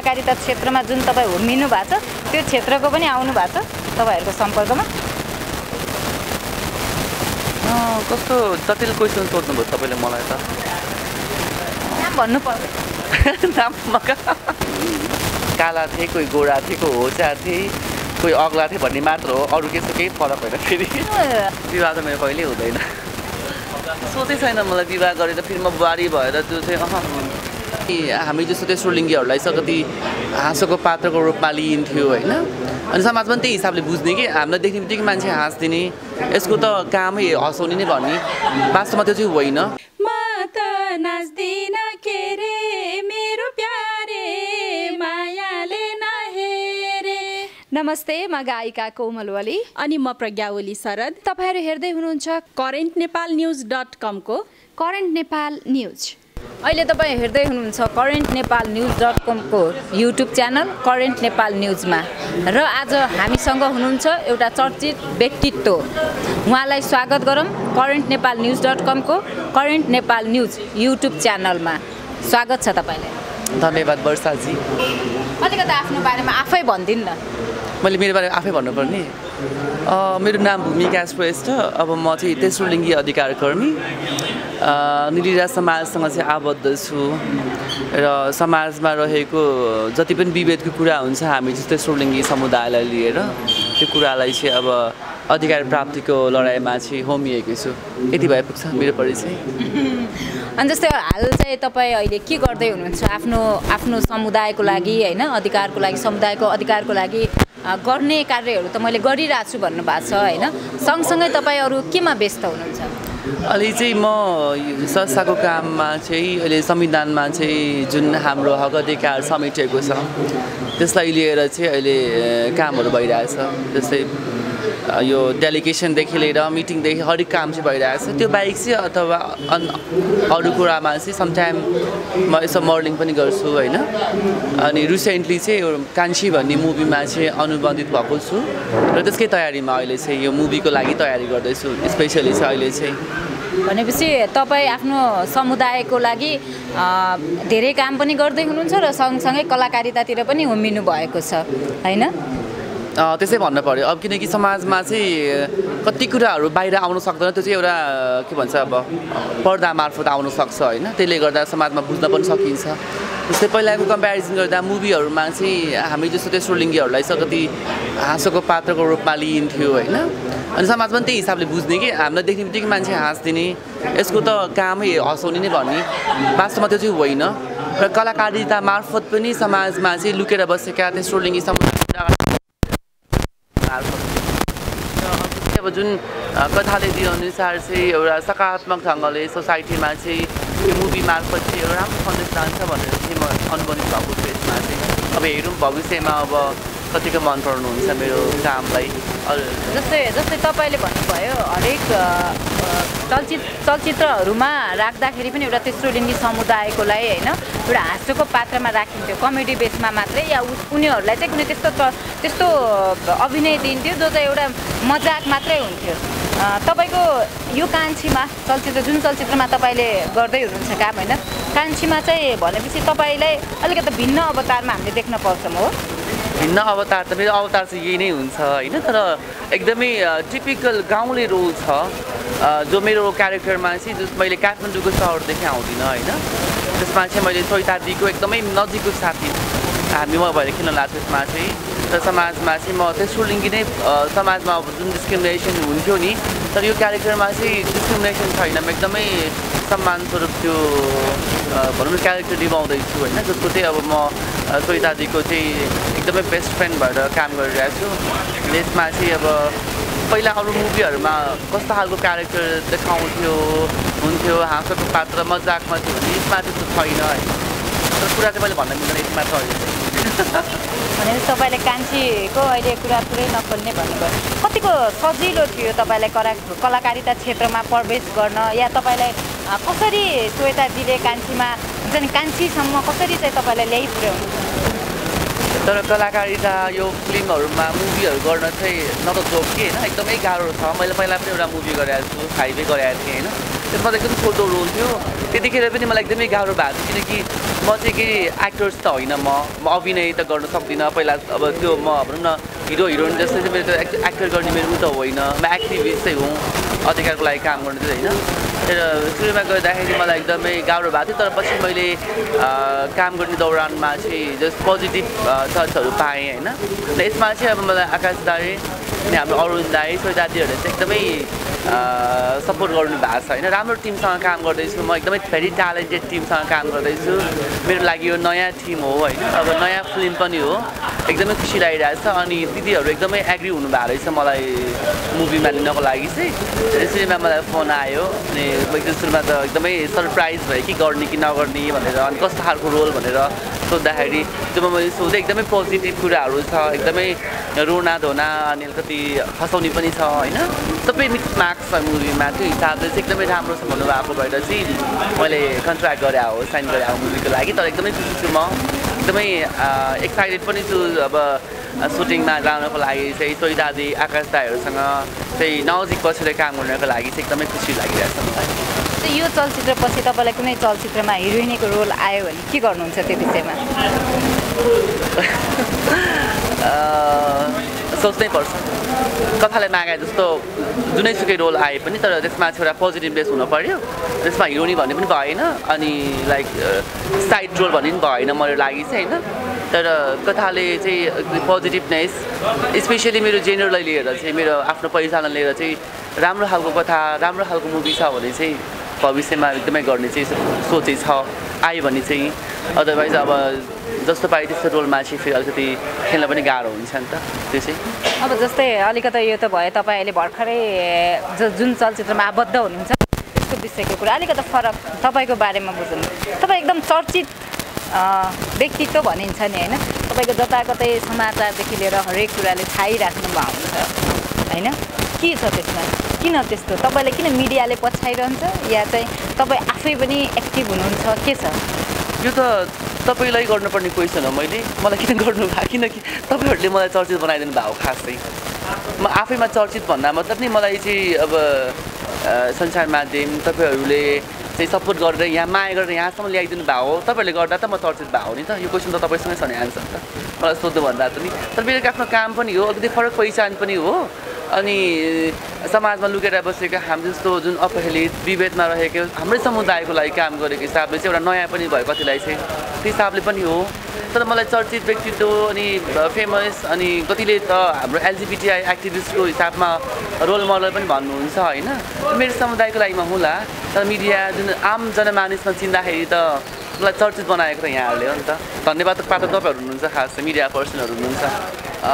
कलाकारिता क्षेत्रमा जुन तपाईँ होमिनु भएको छ त्यो क्षेत्रको पनि आउनु भएको छ तपाईँहरूको सम्पर्कमा? कस्तो जटिल क्वेसन सोध्नुभयो तपाईँले मलाई त। नाम भन्नु पर्दैन। नाम काला थिए, कोही गोरा थिए, कोही होचा थिए, कोही अग्ला थिए भन्ने मात्र हो, अरू त्यस्तो केही फरक होइन। फेरि विवाह त मेरो कहिल्यै हुँदैन, सोचै छैन मलाई विवाह गरेर फेरि म बुहारी भएर त्यो चाहिँ हामी जस्तो तेस्रो लिङ्गीहरूलाई कति हाँसोको पात्रको रूपमा लिइन्थ्यो होइन। अनि समाजमा पनि त्यही हिसाबले बुझ्ने कि हामीलाई देख्ने बित्तिकै मान्छे हाँस्दिने, यसको त कामै हँसाउने नै भन्ने, वास्तवमा त्यो चाहिँ होइन। नमस्ते, म गायिका कोमलवली अनि म प्रज्ञावली शरद। तपाईहरु हेर्दै हुनुहुन्छ currentnepalnews.com को करेन्ट नेपाल न्यूज। अहिले तपाईं हेर्दै हुनुहुन्छ currentnepalnews.com को युट्युब च्यानल करेन्ट नेपाल न्यूजमा। र आज हामीसँग हुनुहुन्छ एउटा चर्चित व्यक्तित्व। उहाँलाई स्वागत गरौँ currentnepalnews.com को करेन्ट नेपाल न्यूज युट्युब च्यानलमा। स्वागत छ तपाईलाई। धन्यवाद वर्षाजी। अलिकति आफ्नो बारेमा आफै भनिदिनु न। मैले मेरो बारेमा आफै भन्नुपर्ने? मेरो नाम भूमिका श्रेष्ठ। अब म चाहिँ तेस्रो लिङ्गी अधिकार कर्मी, निलिरा समाजसँग चाहिँ आबद्ध छु र समाजमा रहेको जति पनि विभेदको कुरा हुन्छ हामी चाहिँ तेस्रो लिङ्गी समुदायलाई लिएर त्यो कुरालाई चाहिँ अब अधिकार प्राप्तिको लडाइँमा चाहिँ होमिएको छु। यति भए पुग्छ मेरो परिचय। अनि जस्तै हाल चाहिँ तपाईँ अहिले के गर्दै हुनुहुन्छ आफ्नो समुदायको लागि होइन, अधिकारको लागि, समुदायको अधिकारको लागि गर्ने कार्यहरू त मैले गरिरहेको छु भन्नुभएको छ होइन। सँगसँगै तपाईँ अरू केमा व्यस्त हुनुहुन्छ? अहिले चाहिँ म संस्थाको काममा चाहिँ अहिले संविधानमा चाहिँ जुन हाम्रो हक अधिकार समेटिएको छ त्यसलाई लिएर चाहिँ अहिले कामहरू भइरहेछ। जस्तै यो डेलिगेसनदेखि लिएर मिटिङदेखि हरेक काम चाहिँ भइरहेछ। त्यो बाहेक चाहिँ अथवा अरू कुरामा चाहिँ समटाइम म यसो मोडलिङ पनि गर्छु होइन। अनि रिसेन्टली चाहिँ कान्छी भन्ने मुभीमा चाहिँ अनुबन्धित भएको छु र त्यसकै तयारीमा अहिले चाहिँ यो मुभीको लागि तयारी गर्दैछु स्पेसली चाहिँ अहिले चाहिँ। भनेपछि तपाईँ आफ्नो समुदायको लागि धेरै काम पनि गर्दै हुनुहुन्छ र सँगसँगै कलाकारितातिर पनि होमिनु भएको छ होइन? त्यसै भन्नु पर्यो। अब किनकि समाजमा चाहिँ कति कुराहरू बाहिर आउन सक्दैन, त्यो चाहिँ एउटा के भन्छ अब पर्दा मार्फत आउन सक्छ होइन। त्यसले गर्दा समाजमा बुझ्न पनि सकिन्छ। जस्तै पहिलाको कम्पेरिजन गर्दा मुभीहरूमा चाहिँ हामी जस्तो तेस्रो लिङ्गीहरूलाई कति हाँसोको पात्रको रूपमा लिइन्थ्यो होइन। अनि समाजमा पनि त्यही हिसाबले बुझ्ने कि हामीलाई देख्ने बित्तिकै मान्छे हाँस्दिने, यसको त कामै हँसाउने नै भन्ने, वास्तवमा त्यो चाहिँ होइन। र कलाकारिता मार्फत पनि समाजमा चाहिँ लुकेर बसेका तेस्रो लिङ्गी समुदाय अब जुन कथाले दिएअनुसार चाहिँ एउटा सकारात्मक ढङ्गले सोसाइटीमा चाहिँ यो मुभी मार्फत चाहिँ एउटा राम्रो सन्देश जान्छ भनेर चाहिँ म अनुबन्धित भएको छु यसमा चाहिँ। अब हेरौँ भविष्यमा अब कतिको मन पराउनुहुन्छ मेरो कामलाई। जस्तै तपाईँले भन्नुभयो हरेक चलचित्रहरूमा राख्दाखेरि पनि एउटा तेस्रो लिङ्गी समुदायकोलाई होइन एउटा हाँसोको पात्रमा राखिन्थ्यो, कमेडी बेसमा मात्रै, या उनीहरूलाई चाहिँ कुनै त्यस्तो अभिनय दिन्थ्यो जो चाहिँ एउटा मजाक मात्रै हुन्थ्यो। तपाईँको यो कान्छीमा जुन चलचित्रमा तपाईँले गर्दै हुनुहुन्छ काम होइन, कान्छीमा चाहिँ भनेपछि तपाईँलाई अलिकति भिन्न अवतारमा हामीले देख्न पाउँछौँ हो? भिन्न अवतार त मेरो अवतार चाहिँ यही नै हुन्छ होइन। तर एकदमै टिपिकल गाउँले रोल छ जो मेरो क्यारेक्टरमा चाहिँ मैले काठमाडौँको सहरदेखि आउँदिनँ होइन। त्यसमा चाहिँ मैले चैतादीको एकदमै नजिकको साथी हामी म भएर किन लाग्छ त्यसमा चाहिँ। र समाजमा चाहिँ म तेस्रो लिङ्गी नै समाजमा अब जुन डिस्क्रिमिनेसन हुन्थ्यो नि, तर यो क्यारेक्टरमा चाहिँ डिस्क्रिमिनेसन छैन। म एकदमै सम्मानस्वरूप त्यो भनौँ न क्यारेक्टर निभाउँदैछु होइन, जसको चाहिँ अब म चैतादीको चाहिँ एकदमै बेस्ट फ्रेन्ड भएर काम गरिरहेको छु। यसमा चाहिँ अब पहिला अरू मुभीहरूमा कस्तो खालको क्यारेक्टर हुन्थ्यो हाँसोको पात्र मजाकमा थियो भने यसमा त्यस्तो छैन होइन। तर कुरा चाहिँ मैले भन्न मिल्दैन यसमा छ अहिले चाहिँ। भनेपछि तपाईँले कान्छीको अहिले कुरा पुरै नखोल्ने भन्नुभयो। कतिको सजिलो थियो तपाईँलाई कलाकारिता क्षेत्रमा प्रवेश गर्न, या तपाईँलाई कसरी श्वेताजीले कान्छीमा हुन्छ नि कान्छीसम्म कसरी चाहिँ तपाईँलाई ल्याइ पुर्याउनु? तर कलाकारिता यो फिल्महरूमा मुभीहरू गर्न चाहिँ न त जोक कि होइन, एकदमै गाह्रो छ। मैले पहिला पनि एउटा मुभी गरेको छु, हाइवे गरेको थिएँ होइन। त्यसमा एकदम छोटो रोल थियो त्यतिखेर पनि मलाई एकदमै गाह्रो भएको थियो किनकि म चाहिँ के एक्टर्स त होइन म अभिनय त गर्न सक्दिनँ पहिला अब त्यो म भनौँ न हिरो हिरोइन जस्तै चाहिँ मेरो त एक्टर गर्ने मेरो त होइन म एक्टिभिस्टै हुँ अधिकारको लागि काम गर्नु चाहिँ होइन तर सुरुमा गर्दाखेरि मलाई एकदमै गाह्रो भएको थियो तर पछि मैले काम गर्ने दौरानमा चाहिँ जस्ट पोजिटिभ थट्सहरू पाएँ होइन र यसमा चाहिँ अब मलाई आकाश दाई अनि हाम्रो अरुण दाई सोहिदादीहरूले चाहिँ एकदमै सपोर्ट गर्नु भएको छ होइन राम्रो टिमसँग काम गर्दैछु म एकदमै भेरी ट्यालेन्टेड टिमसँग काम गर्दैछु मेरो लागि यो नयाँ टिम हो होइन अब नयाँ फिल्म पनि हो एकदमै खुसी लागिरहेछ अनि दिदीहरू एकदमै एग्री हुनुभएको रहेछ मलाई मुभीमा लिनको लागि चाहिँ त्यसैमा मलाई फोन आयो अनि एकदम सुरुमा त एकदमै सरप्राइज भयो कि गर्ने कि नगर्ने भनेर अनि कस्तो खालको रोल भनेर सोद्धाखेरि त्यो मैले सोधेँ एकदमै पोजिटिभ कुराहरू छ एकदमै रोना धोना अनि अलिकति हँसाउने पनि छ होइन सबै मिक्स मार्क्स छ मुभीमा त्यो हिसाबले चाहिँ एकदमै राम्रो छ भन्नुभएको भएर चाहिँ मैले कन्ट्र्याक्ट गरे हो साइन गरे हो मुभीको लागि तर एकदमै खुसी छु म एकदमै एक्साइटेड पनि छु अब सुटिङमा जानको लागि चाहिँ सोहिदादी आकाश दाईहरूसँग चाहिँ नजिक बसेर काम गर्नको लागि चाहिँ एकदमै खुसी लागिरहेछ मलाई यो चलचित्रपछि तपाईँलाई कुनै चलचित्रमा हिरोइनीको रोल आयो भने के गर्नुहुन्छ त्यो विषयमा सोच्नै पर्छ कथाले मागे जस्तो जुनैसुकै रोल आए पनि तर त्यसमा चाहिँ एउटा पोजिटिभ बेस हुनु पर्यो त्यसमा हिरोइनी भन्ने पनि भएन अनि लाइक साइड रोल भन्ने पनि भएन मेरो लागि चाहिँ होइन तर कथाले चाहिँ पोजिटिभनेस स्पेसली मेरो जेनरलाई लिएर चाहिँ मेरो आफ्नो पहिचानलाई लिएर चाहिँ राम्रो खालको कथा राम्रो खालको मुभी छ भने चाहिँ भविष्यमा एकदमै गर्ने चाहिँ सोचै छ आयो भने चाहिँ अदरवाइज अब जस्तो पाए त्यस्तो रोलमा चाहिँ फेरि अलिकति खेल्न पनि गाह्रो हुन्छ नि त त्यो चाहिँ अब जस्तै अलिकति यो त भयो तपाईँ अहिले भर्खरै जुन चलचित्रमा आबद्ध हुनुहुन्छ त्यसको विषयको कुरा अलिकति फरक तपाईँको बारेमा बुझ्नु तपाईँ एकदम चर्चित व्यक्तित्व भनिन्छ नि होइन तपाईँको जताकतै समाचारदेखि लिएर हरेक कुराले छाइराख्नु भएको हुन्छ होइन के छ त्यसमा किन त्यस्तो तपाईँलाई किन मिडियाले पछाइरहन्छ या चाहिँ तपाईँ आफै पनि एक्टिभ हुनुहुन्छ के छ यो त तपाईँलाई गर्नुपर्ने क्वेसन हो मलाई किन गर्नु भएको किनकि तपाईँहरूले मलाई चर्चित बनाइदिनु भएको खास चाहिँ म आफैमा चर्चित भन्दा मतलब नि मलाई चाहिँ अब सञ्चार माध्यम तपाईँहरूले चाहिँ सपोर्ट गरेर यहाँ माया गरेर यहाँसम्म ल्याइदिनु भएको हो तपाईँहरूले गर्दा त म चर्चित भएको हो नि त यो क्वेसन त तपाईँसँगै छ नि आन्सर त मलाई सोध्नुभन्दा त नि तर मेरो आफ्नो काम पनि हो अलिकति फरक पहिचान पनि हो अनि समाजमा लुकेर बसेका हामी जस्तो जुन अपहेलित विभेदमा रहेको हाम्रै समुदायको लागि काम गरेको हिसाबले चाहिँ एउटा नयाँ पनि भयो कतिलाई चाहिँ त्यो हिसाबले पनि हो तर मलाई चर्चित व्यक्तित्व अनि फेमस अनि कतिले त हाम्रो एलजिबिटिआई एक्टिभिस्टको हिसाबमा रोल मोडल पनि भन्नुहुन्छ होइन मेरो समुदायको लागि म होला तर मिडिया जुन आम जनमानिसमा चिन्दाखेरि त मलाई चर्चित बनाएको त यहाँहरूले हो नि त धन्यवाद पात्र तपाईँहरू हुनुहुन्छ खास चाहिँ मिडिया पर्सनहरू हुनुहुन्छ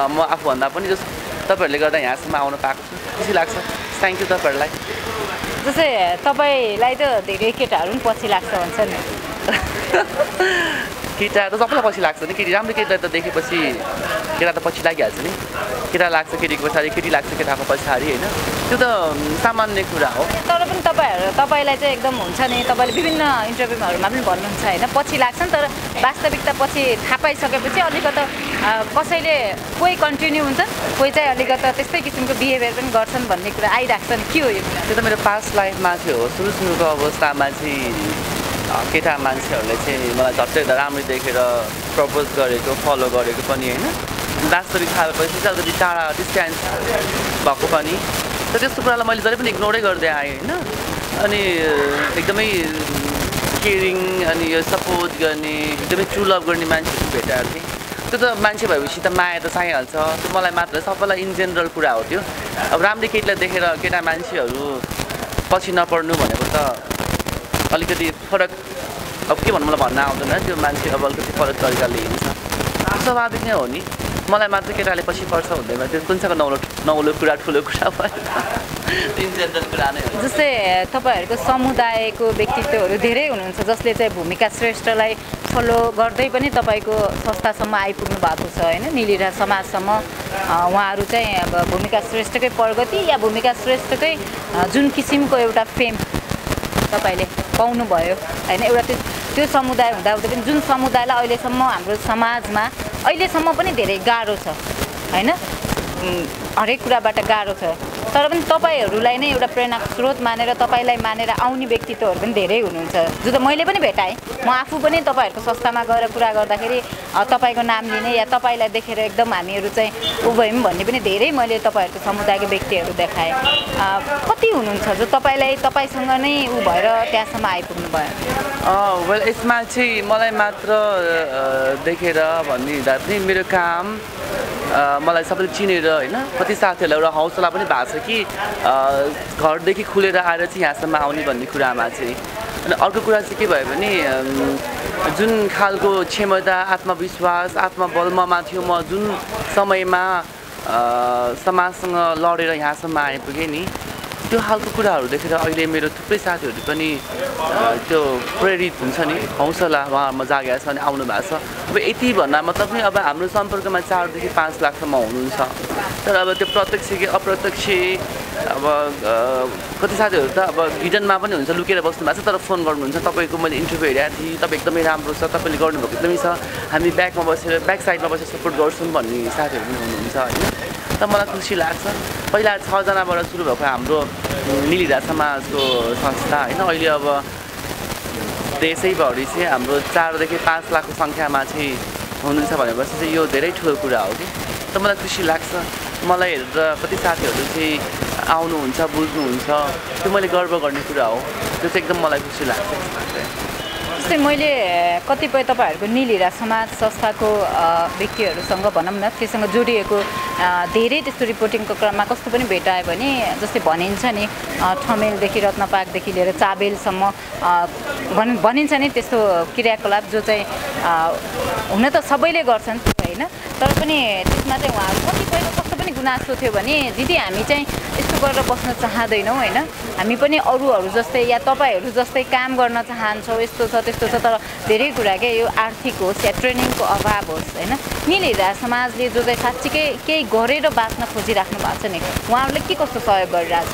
म आफूभन्दा पनि जस्तो तपाईँहरूले गर्दा यहाँसम्म आउन पाएको छु खुसी लाग्छ थ्याङ्क यू तपाईँहरूलाई जस्तै तपाईँलाई त धेरै केटाहरू पनि पछि लाग्छ भन्छ नि केटा त सबैलाई पछि लाग्छ नि केटी राम्रो केटा त देखेपछि केटा त पछि लागिहाल्छ नि केटा लाग्छ केटीको पछाडि केटी लाग्छ केटाको पछाडि होइन त्यो त सामान्य कुरा हो तर पनि तपाईँलाई चाहिँ एकदम हुन्छ नि तपाईँले विभिन्न इन्टरभ्यूहरूमा पनि भन्नुहुन्छ होइन पछि लाग्छ नि तर वास्तविकता पछि थाहा पाइसकेपछि अलिकति कसैले कोही कन्टिन्यू हुन्छन् कोही चाहिँ अलिकति त्यस्तै किसिमको बिहेभियर पनि गर्छन् भन्ने कुरा आइरहेको छ नि के हो यो त्यो त मेरो पास्ट लाइफमा चाहिँ हो सुरुको अवस्थामा चाहिँ केटा मान्छेहरूले चाहिँ मलाई झट्टै राम्ररी देखेर प्रपोज गरेको फलो गरेको पनि होइन वास्तविक थाहा भएपछि चाहिँ अलिकति टाढा डिस्टेन्स भएको पनि तर त्यस्तो कुरालाई मैले जहिले पनि इग्नोरै गर्दै आएँ होइन अनि एकदमै केयरिङ अनि यो सपोर्ट गर्ने एकदमै ट्रु लभ गर्ने मान्छेहरू भेटाएको थिएँ त्यो त मान्छे भएपछि त माया त चाहिहाल्छ त्यो मलाई मात्र सबैलाई इन जेनरल कुरा हो त्यो अब राम्रै केटीलाई देखेर केटा मान्छेहरू पछि नपर्नु भनेको त अलिकति फरक अब के भन्नु मलाई भन्न आउँदैन त्यो मान्छे अब अलिकति फरक तरिकाले हिँड्छ स्वाभाविक नै हो नि मलाई मात्र केटाले पछि पर्छ हुँदैन त्यो कुन चाहिँ नौलो कुरा ठुलो कुरा भयो कुरा नै हो जस्तै तपाईँहरूको समुदायको व्यक्तित्वहरू धेरै हुनुहुन्छ जसले चाहिँ भूमिका श्रेष्ठलाई फलो गर्दै पनि तपाईँको संस्थासम्म आइपुग्नु भएको छ होइन निलिरा समाजसम्म उहाँहरू चाहिँ अब भूमिका श्रेष्ठकै प्रगति या भूमिका श्रेष्ठकै जुन किसिमको एउटा फेम तपाईँले पाउनुभयो होइन एउटा त्यो समुदाय हुँदाहुँदै पनि जुन समुदायलाई अहिलेसम्म हाम्रो समाजमा अहिलेसम्म पनि धेरै गाह्रो छ होइन हरेक कुराबाट गाह्रो छ तर पनि तपाईँहरूलाई नै एउटा प्रेरणाको स्रोत मानेर तपाईँलाई मानेर आउने व्यक्तित्वहरू पनि धेरै हुनुहुन्छ जो त मैले पनि भेटाएँ। म आफू पनि तपाईँहरूको संस्थामा गएर कुरा गर्दाखेरि तपाईँको नाम लिने या तपाईँलाई देखेर एकदम हामीहरू चाहिँ उ भयौँ भन्ने पनि धेरै मैले तपाईँहरूको समुदायको व्यक्तिहरू देखाएँ। कति हुनुहुन्छ जो तपाईँसँग नै उ भएर त्यहाँसम्म आइपुग्नु भयो? वेल यसमा चाहिँ मलाई मात्र देखेर भन्दा पनि मेरो काम मलाई सबैले चिनेर होइन कति साथीहरूलाई एउटा हौसला पनि भएको छ कि घरदेखि खुलेर आएर चाहिँ यहाँसम्म आउने भन्ने कुरामा चाहिँ। अनि अर्को कुरा चाहिँ के भयो भने जुन खालको क्षमता आत्मविश्वास आत्मबलमा थियो म जुन समयमा समाजसँग लडेर यहाँसम्म आइपुगेँ नि त्यो खालको कुराहरू देखेर अहिले मेरो थुप्रै साथीहरू पनि त्यो प्रेरित हुन्छ नि हौसला उहाँहरूमा जागेको छ अनि आउनु भएको छ। अब यति भन्दा मतलब नि अब हाम्रो सम्पर्कमा 4 देखि 5 लाखसम्म हुनुहुन्छ। तर अब त्यो प्रत्यक्ष कि अप्रत्यक्ष अब कति साथीहरू त अब हिडनमा पनि हुन्छ लुकेर बस्नु भएको छ तर फोन गर्नुहुन्छ तपाईँको मैले इन्टरभ्यू हेरेको थिएँ तपाईँ एकदमै राम्रो छ तपाईँले गर्नुभएको एकदमै छ हामी ब्याक साइडमा बसेर सपोर्ट गर्छौँ भन्ने साथीहरू पनि हुनुहुन्छ होइन। त मलाई खुसी लाग्छ। पहिला 6 जनाबाट सुरु भएको हाम्रो निलिरा समाजको संस्था होइन अहिले अब देशैभरि चाहिँ हाम्रो 4 देखि 5 लाखको सङ्ख्यामा चाहिँ हुनुहुन्छ भनेपछि चाहिँ यो धेरै ठुलो कुरा हो कि। त मलाई खुसी लाग्छ। मलाई हेरेर कति साथीहरू चाहिँ आउनुहुन्छ बुझ्नुहुन्छ त्यो मैले गर्व गर्ने कुरा हो। त्यो चाहिँ एकदम मलाई खुसी लाग्छ। जस्तै मैले कतिपय तपाईँहरूको निलिरा समाज संस्थाको व्यक्तिहरूसँग भनौँ न त्योसँग जोडिएको धेरै त्यस्तो रिपोर्टिङको क्रममा कस्तो पनि भेटायो भने जस्तै भनिन्छ नि ठमेलदेखि रत्नपाकदेखि लिएर चाबेलसम्म भनिन्छ नि त्यस्तो क्रियाकलाप जो चाहिँ हुन त सबैले गर्छन् होइन तर पनि त्यसमा चाहिँ उहाँहरू कतिपयको कस्तो पनि गुनासो थियो भने दिदी हामी चाहिँ यस्तो गरेर बस्न चाहँदैनौँ होइन हामी पनि अरूहरू जस्तै या तपाईँहरू जस्तै काम गर्न चाहन्छौँ यस्तो छ त्यस्तो छ तर धेरै कुरा के यो आर्थिक होस् या ट्रेनिङको अभाव होस् होइन निलिरा समाजले जो चाहिँ साँच्चीकै केही गरेर बाँच्न खोजिराख्नु भएको छ नि उहाँहरूले के कस्तो सहयोग गरिरहेछ?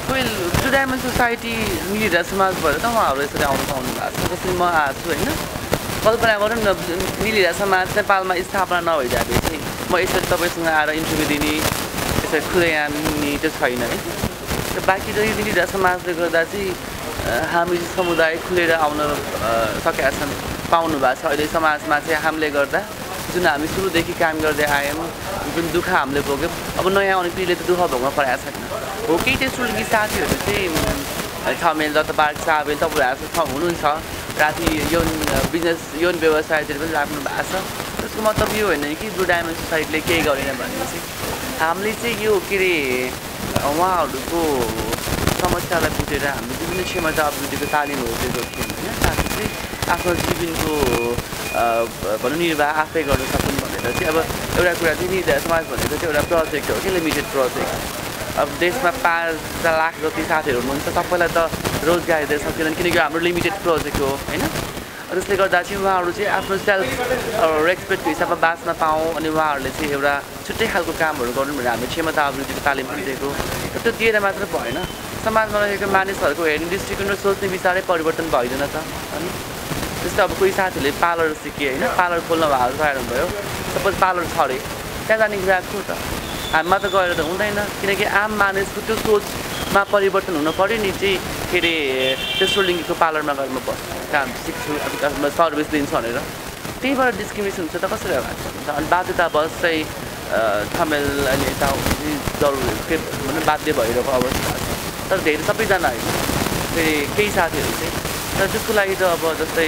वेल टु डायमन्ड सोसाइटी निलिरा समाज भएर त उहाँहरू यसरी आउनु पाउनु भएको छ। जस्तै म आएको छु होइन कल्पना गरौँ न निलिरा समाज नेपालमा स्थापना नभइदिए चाहिँ म यसरी तपाईँसँग आएर इन्टरभ्यू दिने यसरी खुदै आउने त्यो छैन है। बाँकी चाहिँ निलिरा समाजले गर्दा चाहिँ हामी समुदाय खुलेर आउन सकेका छन् पाउनु भएको छ। अहिले समाजमा चाहिँ हामीले गर्दा जुन हामी सुरुदेखि काम गर्दै आयौँ जुन दुःख हामीले भोग्यौँ अब नयाँ आउने पिँढीले त दुःख भोग्न परेको छैन हो। केही त्यस्तो साथीहरू चाहिँ ठमेल रत्नपाक चाबेल तपाईँहरू हुनुहुन्छ राति यौन बिजनेस यौन व्यवसायतिर पनि राख्नु भएको छ। त्यसको मतलब यो होइन कि ब्लु डायमन्ड सोसाइटीले केही गरेन भने चाहिँ हामीले चाहिँ यो के अरे उहाँहरूको समस्यालाई बुझेर हामीले विभिन्न क्षमता अभिवृद्धिको तालिमहरू दिएको थियौँ होइन ताकि चाहिँ आफ्नो जीवनको भनौँ निर्वाह आफै गर्न सकुन् भनेर चाहिँ अब एउटा कुरा चाहिँ निलिरा समाज भनेको चाहिँ एउटा प्रोजेक्ट हो कि लिमिटेड प्रोजेक्ट। अब देशमा 5 लाख जति साथीहरू हुनुहुन्छ सबैलाई त रोजगार दिएर सकिँदैन किनकि हाम्रो लिमिटेड प्रोजेक्ट हो होइन। त्यसले गर्दा चाहिँ उहाँहरू चाहिँ आफ्नो सेल्फ रेस्पेक्टको हिसाबमा बाँच्न पाऊँ अनि उहाँहरूले चाहिँ एउटा छुट्टै खालको कामहरू गर्नु भनेर हामीले क्षमता अभिवृद्धिको तालिम पनि दिएको। त्यो दिएर मात्र भएन समाजमा रहेको मानिसहरूको हेर्ने दृष्टिकोण र सोच्ने विचारै परिवर्तन भइदिन त अनि जस्तै अब कोही साथीहरूले पार्लर सिके होइन पार्लर खोल्न भएको कारण भयो सपोज पार्लर छ अरे त्यहाँ जाने कुरा को त हामीमा त गएर त हुँदैन किनकि आम मानिसको त्यो सोचमा परिवर्तन हुन पऱ्यो नि चाहिँ के अरे तेस्रो लिङ्गीको पार्लरमा गएर म काम सिक्छु अब सर्भिस दिन्छु भनेर त्यहीबाट डिस्क्रिमिनेसन हुन्छ त कसरी हुन्छ। अनि बाध्यतावश चाहिँ ठमेल अहिले यता जरुरी के भनौँ बाध्य भइरहेको अवस्था छ तर धेरै सबैजना होइन फेरि केही साथीहरू चाहिँ र त्यसको लागि त अब जस्तै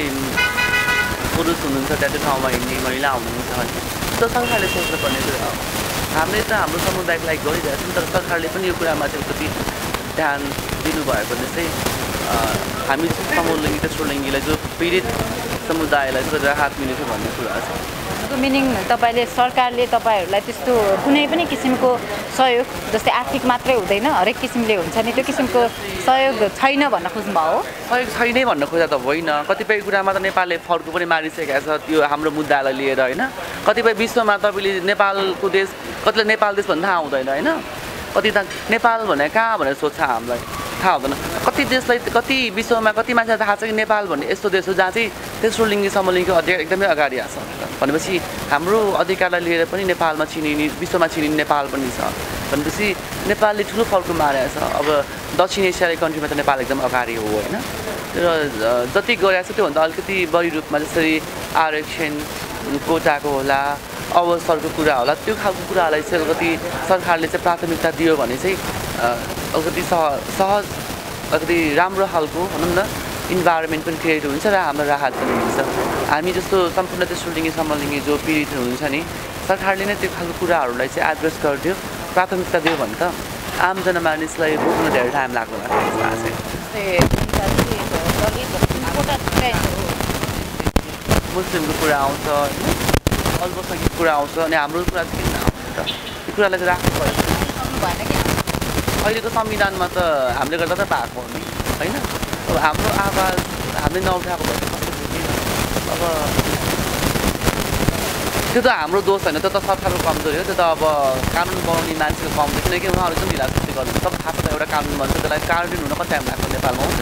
पुरुष हुनुहुन्छ त्यहाँ त्यो ठाउँमा हिँड्ने महिला हुनुहुन्छ होइन त्यो सरकारले सोच्नुपर्ने कुरा हो। हामीले त हाम्रो समुदायको लागि गरिरहेको छौँ तर सरकारले पनि यो कुरामा चाहिँ कति ध्यान दिनुभयो भने चाहिँ हामी समलिङ्गी तेस्रो लिङ्गीलाई जो पीडित समुदायलाई चाहिँ राहत मिलेको भन्ने कुरा छ। मिनिङ तपाईँले सरकारले तपाईँहरूलाई त्यस्तो कुनै पनि किसिमको सहयोग जस्तै आर्थिक मात्रै हुँदैन हरेक किसिमले हुन्छ नि त्यो किसिमको सहयोग छैन भन्न खोज्नुभयो? सहयोग छैनै भन्न खोज्दा त होइन कतिपय कुरामा त नेपालले फर्को पनि मारिसकेको छ त्यो हाम्रो मुद्दालाई लिएर होइन। कतिपय विश्वमा तपाईँले नेपालको देश कतिले नेपाल देश भन्दा आउँदैन होइन कति त नेपाल भने कहाँ भनेर सोध्छ हामीलाई थाहा हुँदैन कति देशलाई कति विश्वमा कति मान्छेलाई थाहा छ कि नेपाल भन्ने यस्तो देश हो जहाँ चाहिँ तेस्रो लिङ्गी समलिङ्गीको अधिकार एकदमै अगाडि आएको छ भनेपछि हाम्रो अधिकारलाई लिएर पनि नेपालमा चिनिने विश्वमा चिनिने नेपाल पनि छ भनेपछि नेपालले ठुलो फर्क मारेको छ अब दक्षिण एसियाली कन्ट्रीमा त नेपाल एकदम अगाडि हो होइन तर जति गरेको छ त्योभन्दा अलिकति बढी रूपमा जसरी आरक्षण कोटाको होला अवसरको कुरा होला त्यो खालको कुराहरूलाई चाहिँ अलिकति सरकारले चाहिँ प्राथमिकता दियो भने चाहिँ अलिकति सहज अलिकति राम्रो खालको भनौँ न इन्भाइरोमेन्ट पनि क्रिएट हुन्छ र हाम्रो राहत पनि हुन्छ हामी जस्तो सम्पूर्ण तेस्रो लिङ्गी समलिङ्गी जो पीडित हुन्छ नि सरकारले नै त्यो खालको कुराहरूलाई चाहिँ एड्रेस गरिदियो प्राथमिकता दियो भने त आम जनमानिसलाई बुझ्न धेरै टाइम लाग्दैन मुस्लिमको कुरा आउँछ होइन अल्पसङ्ख्यक कुरा आउँछ अनि हाम्रो कुरा चाहिँ किन आउँछ त त्यो कुरालाई चाहिँ राख्नु पर्छ अहिलेको संविधानमा त हामीले गर्दा त भएको हो नि होइन अब हाम्रो आवाज हामीले नउठाएको भए कस्तो बुझ्दैन अब त्यो त हाम्रो दोष होइन त्यो त सरकारको कमजोरी हो त्यो त अब कानुन बनाउने मान्छेको कमजोरी किनकि उहाँहरू चाहिँ ढिलासुस्ती गर्नुहुन्छ सब थाहा छ एउटा कानुन भन्छ त्यसलाई कार्यान्वयन हुन कति टाइम लाग्छ नेपालमा हुन्छ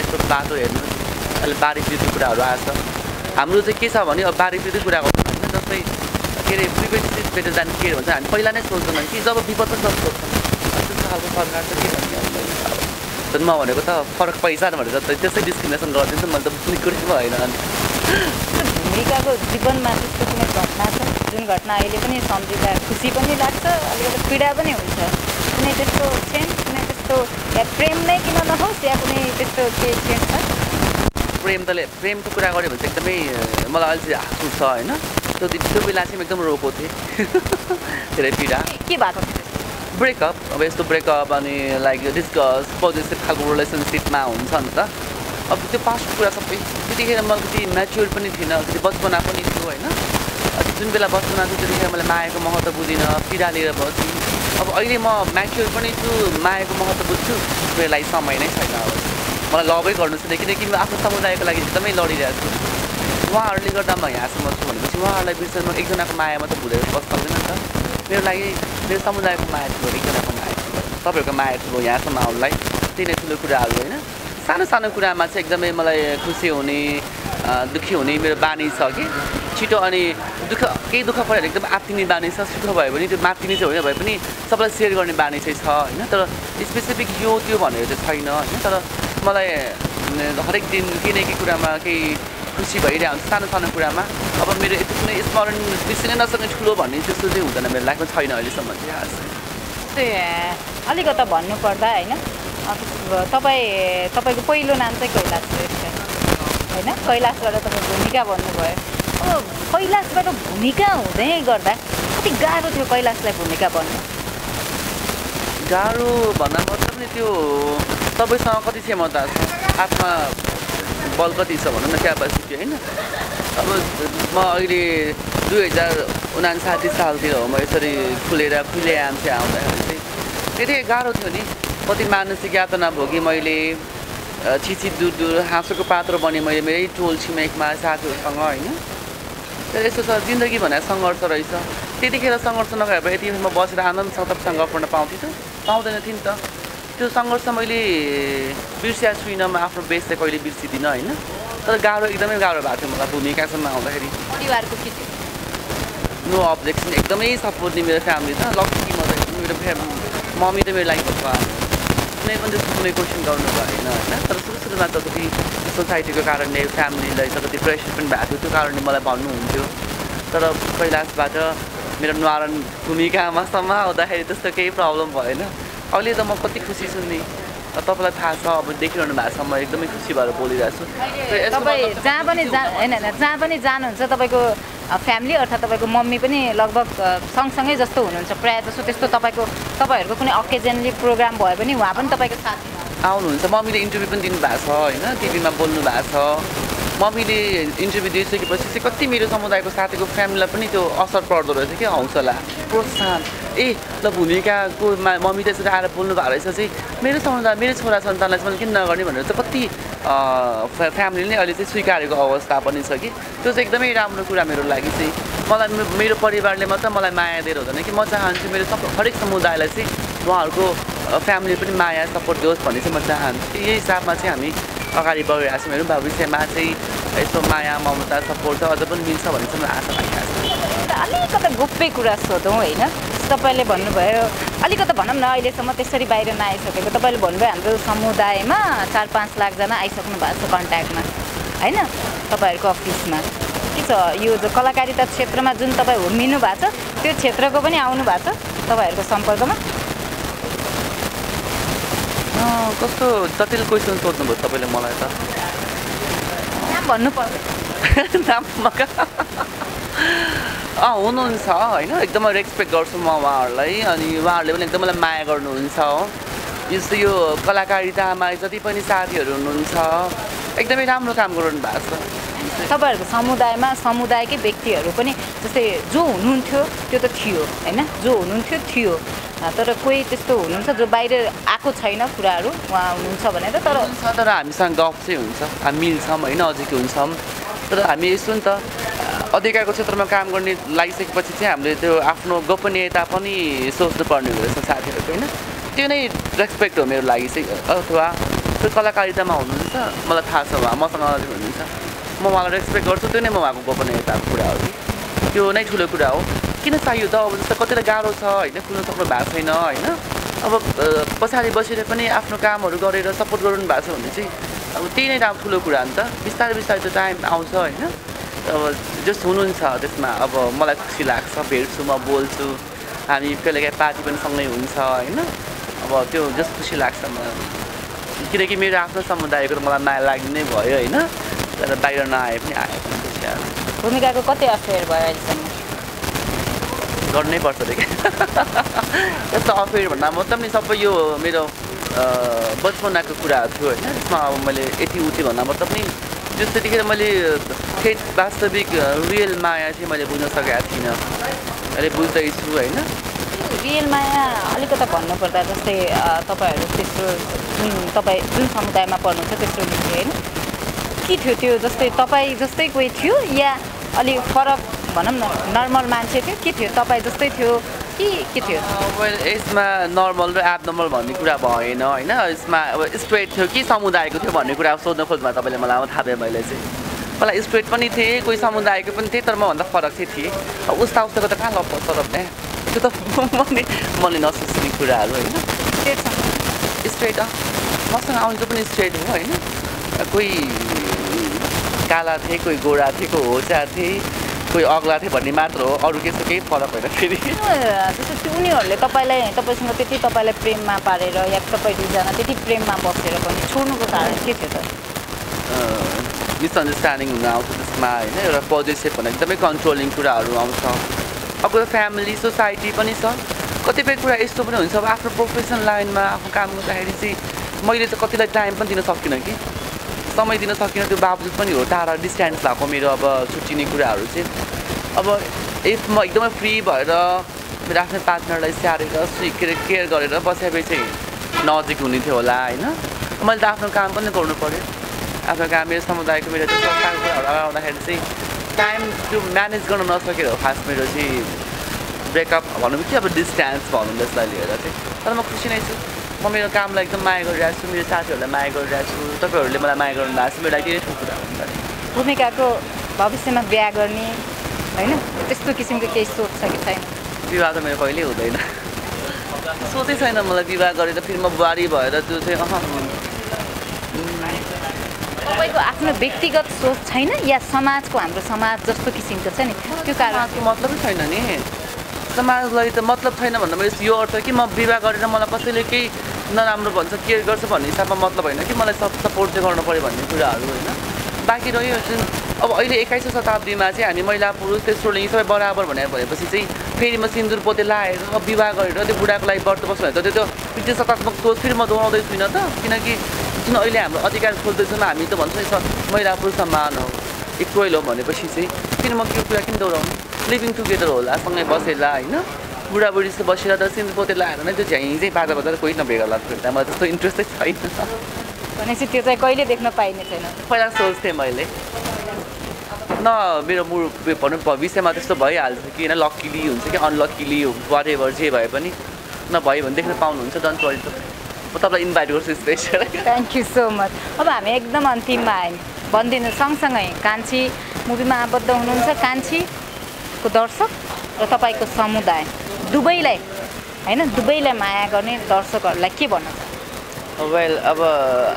यस्तो बाटो हेर्नु अहिले बारी पिरियडको कुराहरू आएछ हाम्रो चाहिँ के छ भने अब बारी पिरियडकै कुरा गर्छौँ होइन जस्तै के अरे प्रिभेन्सन बेटर देन केयर भन्छ हामी पहिला नै सोच्दैनौँ कि जब विपद छ जब सोध्छौँ त्यस्तो खालको सरकार चाहिँ के भन्ने अब म भनेको त फरक पैसा भनेर त त्यसै डिस्क्रिमिनेसन गरिदिन्छ मैले त बुझ्ने कुरै भएन अनि भूमिकाको जीवनमा त्यस्तो कुनै घटना छ जुन घटना अहिले पनि सम्झिँदा खुसी पनि लाग्छ अलिकति पीडा पनि हुन्छ कुनै त्यस्तो क्षण कुनै त्यस्तो या प्रेम नै किन नहोस् या कुनै त्यस्तो के क्षण छ प्रेमको कुरा गऱ्यो भने चाहिँ एकदमै मलाई अहिले चाहिँ हाँसु छ होइन त्यो बेला चाहिँ म एकदम रोएको थिएँ धेरै पीडा के भएको थियो ब्रेकअप अब यस्तो ब्रेकअप अनि लाइक डिस्कस पोजिटिभ खालको रिलेसनसिपमा हुन्छ नि त अब त्यो पास्टको कुरा सबै त्यतिखेर म अलिकति म्याच्योर पनि थिइनँ अलिकति बचपना पनि थियो होइन जुन बेला बचपना थियो त्यतिखेर मैले मायाको महत्त्व बुझिनँ पीडा लिएर बसेँ अब अहिले म म्याच्योर पनि छु मायाको महत्त्व बुझ्छु मेरो लागि समय नै छैन अब मलाई लभै गर्नु छ किनकि म आफ्नो समुदायको लागि एकदमै लडिरहेको छु उहाँहरूले गर्दा म यहाँसम्म छु भनेपछि उहाँहरूलाई बिर्सेर म एकजनाको माया मात्रै भुलेर बस्नु सक्दैन नि त मेरो लागि मेरो समुदायको माया ठुलो एकजनाको माया ठुलो तपाईँहरूको माया ठुलो यहाँसम्म आउनुलाई त्यही नै ठुलो कुराहरू होइन सानो सानो कुरामा चाहिँ एकदमै मलाई खुसी हुने दुःखी हुने मेरो बानी छ कि छिटो अनि केही दुःख पऱ्यो भने एकदम आत्तिने बानी छ सुख भयो भने त्यो मात्तिने चाहिँ होइन भए पनि सबैलाई सेयर गर्ने बानी चाहिँ छ होइन तर स्पेसिफिक यो त्यो भनेर चाहिँ छैन होइन तर मलाई हरेक दिन केही न केही कुरामा केही खुसी भइरहेको हुन्छ सानो सानो कुरामा अब मेरो यति कुनै स्मरण बिर्सिनै नसक्ने ठुलो भन्ने त्यस्तो चाहिँ हुँदैन मेरो लाइफमा छैन अहिलेसम्म चाहिँ अलिकता भन्नुपर्दा होइन तपाईँको पहिलो नाम चाहिँ कैलाश श्रेष्ठ होइन कैलाशबाट तपाईँ भूमिका भन्नुभयो अब कैलाशबाट भूमिका हुँदै गर्दा कति गाह्रो थियो कैलाशलाई भूमिका बन्नु गाह्रो भन्दा मतलब नि त्यो तपाईँसँग कति क्षमता छ आत्मा बल कति छ भनौँ न क्यापासिटी होइन अब म अहिले 2059 सालतिर हो म यसरी खुले आम चाहिँ आउँदाखेरि चाहिँ त्यति गाह्रो थियो नि कति मानसिक यातना भोगेँ मैले छिछि दूर हाँसोको पात्र बनेँ मैले मेरै टोल छिमेकमा साथीहरूसँग होइन तर यस्तो छ जिन्दगी भनेर सङ्घर्ष रहेछ त्यतिखेर सङ्घर्ष नगए भए यति म बसेर आनन्दसँग तपाईँसँग गफ गर्न पाउँथेँ त पाउँदैन थिएँ नि त त्यो सङ्घर्ष मैले बिर्सिया छुइनँ म आफ्नो बेस चाहिँ कहिले बिर्सिदिनँ होइन तर गाह्रो एकदमै गाह्रो भएको थियो मलाई भूमिकासम्म आउँदाखेरि परिवारको के थियो नो अब्जेक्सन एकदमै सपोर्ट नि मेरो फ्यामिली त लक्की म त मेरो मम्मी त मेरो लागि भन्छ कुनै पनि जस्तो कुनै क्वेसन गर्नु भएन होइन तर सुरुमा त कति सोसाइटीको कारणले फ्यामिलीलाई त कति प्रेसर पनि भएको थियो त्यो कारणले मलाई भन्नुहुन्थ्यो तर कैलाशबाट मेरो न्वारण भूमिकामासम्म आउँदाखेरि त्यस्तो केही प्रब्लम भएन अहिले त म कति खुसी छु नि तपाईँलाई थाहा छ अब देखिरहनु भएको छ म एकदमै खुसी भएर बोलिरहेको छु तपाईँ जहाँ पनि जानुहुन्छ तपाईँको फ्यामिली अर्थात् तपाईँको मम्मी पनि लगभग सँगसँगै जस्तो हुनुहुन्छ प्रायः जस्तो त्यस्तो तपाईँहरूको कुनै अकेजनली प्रोग्राम भयो भने उहाँ पनि तपाईँको साथ आउनुहुन्छ मम्मीले इन्टरभ्यू पनि दिनुभएको छ होइन टिभीमा बोल्नु भएको छ मम्मीले इन्टरभ्यू दिइसकेपछि चाहिँ कति मेरो समुदायको साथीको फ्यामिलीलाई पनि त्यो असर पर्दो रहेछ कि हौसला प्रोत्साहन ल भूमिकाको मम्मी त्यसरी आएर बोल्नु भएको रहेछ चाहिँ मेरो समुदाय मेरो छोरा सन्तानलाई चाहिँ किन नगर्ने भनेर चाहिँ कति फ्यामिलीले नै अहिले चाहिँ स्वीकारेको अवस्था पनि छ कि त्यो चाहिँ एकदमै राम्रो कुरा मेरो लागि चाहिँ मलाई मेरो परिवारले मात्र मलाई माया दिएर हुँदैन कि म चाहन्छु मेरो हरेक समुदायलाई चाहिँ उहाँहरूको फ्यामिली पनि माया सपोर्ट दियोस् भन्ने चाहिँ म चाहन्छु। यही हिसाबमा चाहिँ हामी अगाडि बढिरहेको छौँ। हेरौँ भविष्यमा चाहिँ यस्तो माया ममता सपोर्ट चाहिँ अझ पनि मिल्छ भन्ने चाहिँ मलाई आशा लागिरहेको छ। अलिकति गोप्य कुरा सोधौँ होइन, तपाईँले भन्नुभयो अलिकति भनौँ न अहिलेसम्म त्यसरी बाहिर नआइसकेको, तपाईँले भन्नुभयो हाम्रो समुदायमा 4-5 लाखजना आइसक्नु भएको छ कन्ट्याक्टमा होइन तपाईँहरूको अफिसमा। के छ यो जो कलाकारिता क्षेत्रमा जुन तपाईँ हुर्मिनु भएको छ त्यो क्षेत्रको पनि आउनु भएको छ तपाईँहरूको सम्पर्कमा? कस्तो जटिल क्वेसन सोध्नुभयो तपाईँले मलाई त। नाम भन्नु पर्दैन। नाम हुनुहुन्छ होइन, एकदमै रेस्पेक्ट गर्छु म उहाँहरूलाई अनि उहाँहरूले पनि एकदम मलाई माया गर्नुहुन्छ हो। जस्तो यो कलाकारितामा जति पनि साथीहरू हुनुहुन्छ एकदमै राम्रो काम गरिरहनु भएको छ। तपाईँहरूको समुदायमा समुदायकै व्यक्तिहरू पनि जस्तै जो हुनुहुन्थ्यो त्यो त थियो होइन, जो हुनुहुन्थ्यो थियो, तर कोही त्यस्तो हुनुहुन्छ जो बाहिर आएको छैन कुराहरू उहाँ हुनुहुन्छ भनेर। तर हामीसँग गफ चाहिँ हुन्छ, हामी मिल्छौँ होइन, अझै हुन्छौँ। तर हामी यस्तो नि त अधिकारको क्षेत्रमा काम गर्ने लागिसकेपछि चाहिँ हामीले त्यो आफ्नो गोपनीयता पनि सोच्नु पर्ने हुँदो रहेछ साथीहरूको होइन। त्यो नै रेस्पेक्ट हो मेरो लागि चाहिँ। अथवा त्यो कलाकारितामा हुनुहुन्छ मलाई थाहा छ, उहाँ मसँग हुनुहुन्छ, म उहाँलाई रेस्पेक्ट गर्छु, त्यो नै म उहाँको गोपनीयताको कुरा हो कि त्यो नै ठुलो कुरा हो। किन चाहियो त अब जस्तो कतिलाई गाह्रो छ होइन, खुल्नु सक्नु भएको छैन होइन, अब पछाडि बसेर पनि आफ्नो कामहरू गरेर सपोर्ट गर्नु भएको छ भने चाहिँ अब त्यही नै ठुलो कुरा हो नि त। बिस्तारै बिस्तारै त्यो टाइम आउँछ होइन। अब जस्ट हुनुहुन्छ त्यसमा अब मलाई खुसी लाग्छ, भेट्छु म बोल्छु, हामी कहिलेकाहीँ पार्टी पनि सँगै हुन्छ होइन। अब त्यो जस्ट खुसी लाग्छ मलाई, किनकि मेरो आफ्नो समुदायको मलाई माया लाग्ने नै भयो होइन। तर बाहिर नआए पनि आयो पनि खुसी लाग्छ। भूमिकाको कति अफेयर भयो अहिलेसम्म? गर्नै पर्छ देखि यस्तो अफेयर भन्दा मतलब नि सबै यो मेरो बचपनाको कुराहरू थियो होइन। त्यसमा अब मैले यति उति भन्दा मतलब नि जस्तो त्यतिखेर मैले ठेट वास्तविक रियल माया चाहिँ मैले बुझ्न सकेको थिइनँ, अहिले बुझ्दैछु होइन। रियल माया अलिकति भन्नुपर्दा जस्तै तपाईँहरू तेस्रो तपाईँ जुन समुदायमा पर्नुहुन्छ तेस्रो लिङ्गी होइन, के थियो त्यो? जस्तै तपाईँ जस्तै कोही थियो या अलि फरक भनौँ न, नर्मल मान्छे थियो के थियो? तपाईँ जस्तै थियो कि के थियो? यसमा नर्मल र एबनर्मल भन्ने कुरा भएन होइन। यसमा अब स्ट्रेट थियो कि समुदायको थियो भन्ने कुरा सोध्न खोज्दा तपाईँले मलाई अब थाहा भयो। मैले चाहिँ मलाई स्ट्रेट पनि थिएँ, कोही समुदायको पनि थिएँ, तर मभन्दा फरक चाहिँ थिएँ। उस्ता उस्ताको त कहाँ लप्छ तर त्यो त मैले नसोच्ने कुराहरू होइन। स्ट्रेट मसँग आउँछ पनि स्ट्रेट हो होइन। कोही काला थिए, कोही गोरा थिए, कोही होचा थिए, कोही अग्ला थिए भन्ने मात्र हो, अरू त्यस्तो केही फरक होइन फेरि। जस्तो तपाईँहरूले तपाईँसँग त्यति तपाईँलाई प्रेममा पारेर या तपाईँ दुईजना त्यति प्रेममा बसेर पनि छोड्नुको कारण के थियो त? मिसअन्डरस्ट्यान्डिङ हुन आउँछ त्यसमा होइन। एउटा पोजिटिभ भन्दा एकदमै कन्ट्रोलिङ कुराहरू आउँछ। अब फ्यामिली सोसाइटी पनि छ, कतिपय कुरा यस्तो पनि हुन्छ। अब आफ्नो प्रोफेसनल लाइनमा आफ्नो काम गर्दाखेरि चाहिँ मैले त कतिलाई टाइम पनि दिन सकिनँ कि समय दिन सकिनँ, त्यो बावजुद पनि हो टाढा डिस्टेन्स भएको मेरो अब छुट्टिने कुराहरू चाहिँ। अब इफ म एकदमै फ्री भएर मेरो आफ्नो पार्टनरलाई स्याहारेर केयर गरेर बसेपछि चाहिँ नजिक हुने थियो होला होइन। मैले त आफ्नो काम पनि गर्नु पऱ्यो, आफ्नो काम मेरो समुदायको मेरो त्यो संस्थाको कुराहरू आउँदाखेरि चाहिँ टाइम त्यो म्यानेज गर्न नसकेर हो खास मेरो चाहिँ ब्रेकअप भनौँ कि अब डिस्टेन्स भनौँ त्यसलाई लिएर चाहिँ। तर म खुसी नै छु, म मेरो कामलाई एकदम माया गरिरहेको छु, मेरो साथीहरूलाई माया गरिरहेको छु, तपाईँहरूले मलाई माया गर्नु भएको छ, मेरो लागि त्यही ठुलो कुरा हो नि त। भूमिकाको भविष्यमा बिहा गर्ने होइन त्यस्तो किसिमको केही सोच छ कि छैन? विवाह त मेरो कहिल्यै हुँदैन, सोचै छैन मलाई विवाह गरेर फेरि म बुहारी भएर त्यो चाहिँ तपाईँको आफ्नो व्यक्तिगत सोच छैन या समाजको, हाम्रो समाज जस्तो किसिमको छ नि त्यो कारणको मतलबै छैन नि। समाजलाई त मतलब छैन भन्दा मेरो यो अर्थ कि म विवाह गरेर मलाई कसैले केही नराम्रो भन्छ केयर गर्छ भन्ने हिसाबमा मतलब होइन कि मलाई सपोर्ट चाहिँ गर्नु पऱ्यो भन्ने कुराहरू होइन। बाँकी रह्यो जुन अब अहिले 21औं शताब्दीमा चाहिँ हामी महिला पुरुष तेस्रो लिङ्गी सबै बराबर भनेपछि चाहिँ फेरि म सिन्दुर पोते लाएर विवाह गरेर त्यो बुढाको लागि व्रत बस्नु भने त त्यो प्रतिशतात्मक सोच फेरि म दोहोऱ्याउँदै छुइनँ त। किनकि जुन अहिले हाम्रो अधिकार खोज्दैछौँ हामी त भन्छौँ महिला पुरुष समान हो, इक्वल हो भनेपछि चाहिँ फेरि म त्यो कुरा किन दोहोऱ्याउनु? लिभिङ टुगेदर होला, सँगै बसेर होइन, बुढाबुढीसित बसेर त सिन्दुर पोते लाएर नै त्यो झ्याइ बाजा बाजा कोही नभेगा लाग्छ। मलाई त्यस्तो इन्ट्रेस्टै छैन भनेपछि त्यो चाहिँ कहिले देख्न पाइने छैन। पहिला सोच्थेँ मैले न मेरो भनौँ भविष्यमा त्यस्तो भइहाल्छ कि होइन, लक्किली हुन्छ कि अनलक्किली वाट एभर जे भए पनि भयो भने देख्न पाउनुहुन्छ डोन्ट वरी म तपाईँलाई इन्भाइट गर्छु special thank you so much अब हामी एकदम अन्तिममा आयौँ भनिदिनु सँगसँगै कान्छी मुभीमा आबद्ध हुनुहुन्छ कान्छीको दर्शक र तपाईँको समुदाय दुवैलाई होइन दुवैलाई माया गर्ने दर्शकहरूलाई के भन्न चाहनुहुन्छ वेल अब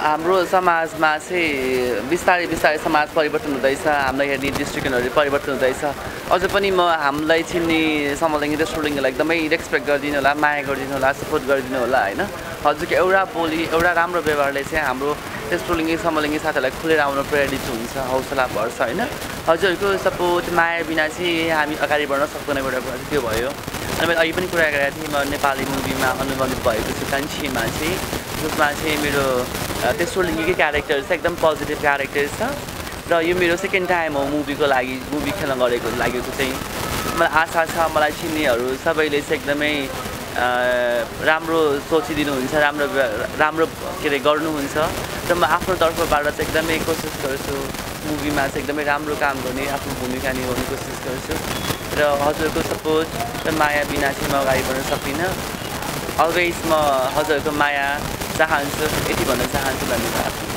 हाम्रो समाजमा चाहिँ बिस्तारै बिस्तारै समाज परिवर्तन हुँदैछ हामीलाई हेर्ने दृष्टिकोणहरू परिवर्तन हुँदैछ अझ पनि म हामीलाई चिन्ने समलिङ्गी तेस्रोलिङ्गीलाई एकदमै रेस्पेक्ट गरिदिनु होला माया गरिदिनु होला सपोर्ट गरिदिनु होला होइन हजुरको एउटा बोली एउटा राम्रो व्यवहारले चाहिँ हाम्रो तेस्रोलिङ्गी समलिङ्गी साथीहरूलाई खुलेर आउन प्रेरित हुन्छ हौसला बढ्छ होइन हजुरहरूको सपोर्ट माया बिना चाहिँ हामी अगाडि बढ्न सक्दैन एउटा कुरा चाहिँ त्यो भयो अनि मैले अहिले पनि कुरा गरेको थिएँ म नेपाली मुभीमा अनुबन्धित भएको छु कान्छीमा चाहिँ जसमा चाहिँ मेरो तेस्रो लिङ्गीकै क्यारेक्टर छ एकदम पोजिटिभ क्यारेक्टर छ र यो मेरो सेकेन्ड टाइम हो मुभीको लागि मुभी खेल्न लागेको चाहिँ मलाई आशा छ मलाई चिन्नेहरू सबैले चाहिँ एकदमै राम्रो सोचिदिनुहुन्छ राम्रो के अरे गर्नुहुन्छ र म आफ्नो तर्फबाट चाहिँ एकदमै कोसिस गर्छु मुभीमा चाहिँ एकदमै राम्रो काम गर्ने आफ्नो भूमिका निभाउने कोसिस गर्छु र हजुरको सपोर्ट र माया बिना चाहिँ म अगाडि बढ्न सक्दिनँ अलवेज म हजुरहरूको माया चाहन्छु यति भन्न चाहन्छु धन्यवाद